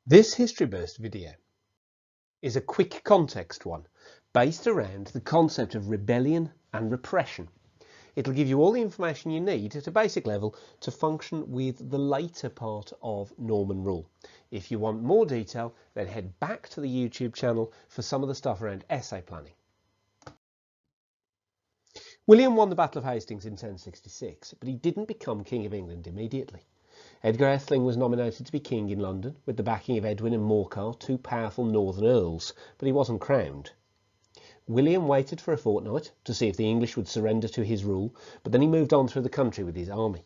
This History Burst video is a quick context one based around the concept of rebellion and repression. It'll give you all the information you need at a basic level to function with the later part of Norman rule. If you want more detail, then head back to the YouTube channel for some of the stuff around essay planning. William won the Battle of Hastings in 1066, but he didn't become King of England immediately. Edgar Atheling was nominated to be king in London with the backing of Edwin and Morcar, two powerful northern earls, but he wasn't crowned. William waited for a fortnight to see if the English would surrender to his rule, but then he moved on through the country with his army.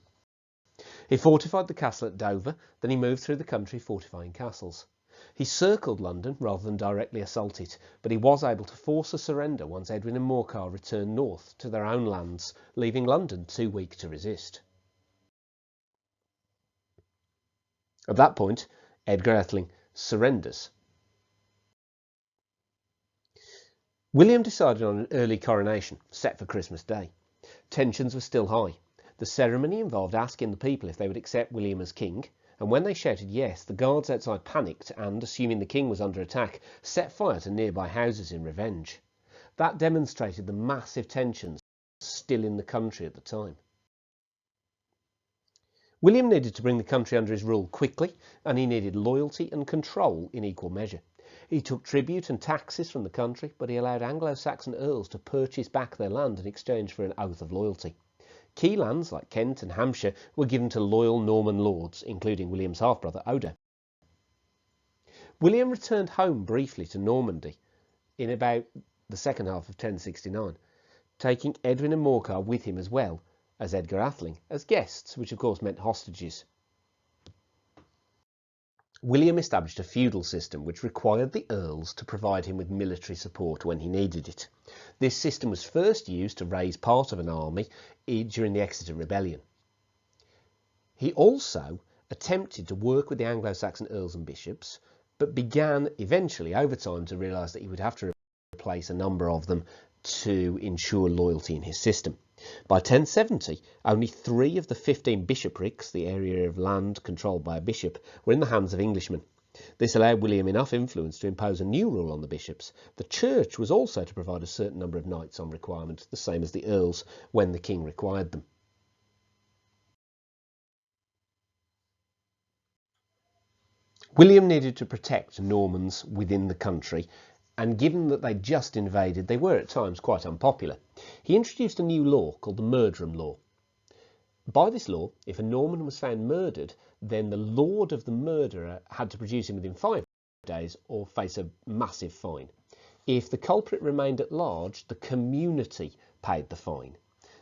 He fortified the castle at Dover, then he moved through the country fortifying castles. He circled London rather than directly assault it, but he was able to force a surrender once Edwin and Morcar returned north to their own lands, leaving London too weak to resist. At that point, Edgar Atheling surrenders. William decided on an early coronation, set for Christmas Day. Tensions were still high. The ceremony involved asking the people if they would accept William as king, and when they shouted yes, the guards outside panicked and, assuming the king was under attack, set fire to nearby houses in revenge. That demonstrated the massive tensions still in the country at the time. William needed to bring the country under his rule quickly, and he needed loyalty and control in equal measure. He took tribute and taxes from the country, but he allowed Anglo-Saxon earls to purchase back their land in exchange for an oath of loyalty. Key lands like Kent and Hampshire were given to loyal Norman lords, including William's half-brother Odo. William returned home briefly to Normandy in about the second half of 1069, taking Edwin and Morcar with him as well as Edgar Atheling as guests, which of course meant hostages. William established a feudal system which required the earls to provide him with military support when he needed it. This system was first used to raise part of an army during the Exeter Rebellion. He also attempted to work with the Anglo-Saxon earls and bishops, but began eventually over time to realise that he would have to replace a number of them to ensure loyalty in his system. By 1070, only 3 of the 15 bishoprics, the area of land controlled by a bishop, were in the hands of Englishmen. This allowed William enough influence to impose a new rule on the bishops. The church was also to provide a certain number of knights on requirement, the same as the earls, when the king required them. William needed to protect Normans within the country, and given that they'd just invaded, they were at times quite unpopular. He introduced a new law called the Murderum Law. By this law, if a Norman was found murdered, then the lord of the murderer had to produce him within 5 days or face a massive fine. If the culprit remained at large, the community paid the fine.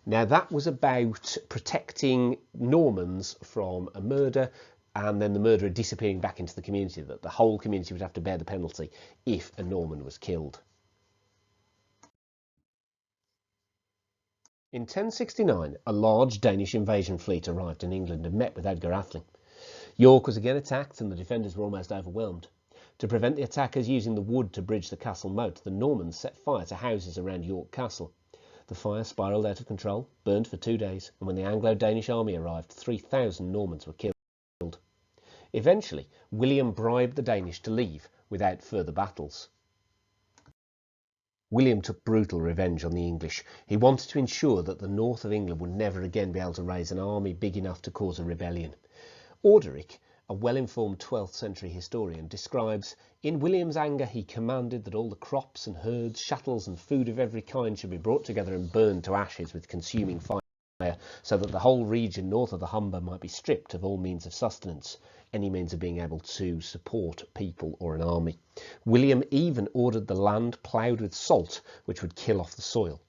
Now that was about protecting Normans from a murder and then the murderer disappearing back into the community, that the whole community would have to bear the penalty if a Norman was killed. In 1069, a large Danish invasion fleet arrived in England and met with Edgar Atheling. York was again attacked and the defenders were almost overwhelmed. To prevent the attackers using the wood to bridge the castle moat, the Normans set fire to houses around York Castle. The fire spiralled out of control, burned for 2 days, and when the Anglo-Danish army arrived, 3,000 Normans were killed. Eventually, William bribed the Danish to leave without further battles. William took brutal revenge on the English. He wanted to ensure that the north of England would never again be able to raise an army big enough to cause a rebellion. Orderic, a well-informed 12th century historian, describes, "In William's anger he commanded that all the crops and herds, chattels and food of every kind should be brought together and burned to ashes with consuming fire, so that the whole region north of the Humber might be stripped of all means of sustenance, any means of being able to support people or an army. William even ordered the land ploughed with salt, which would kill off the soil.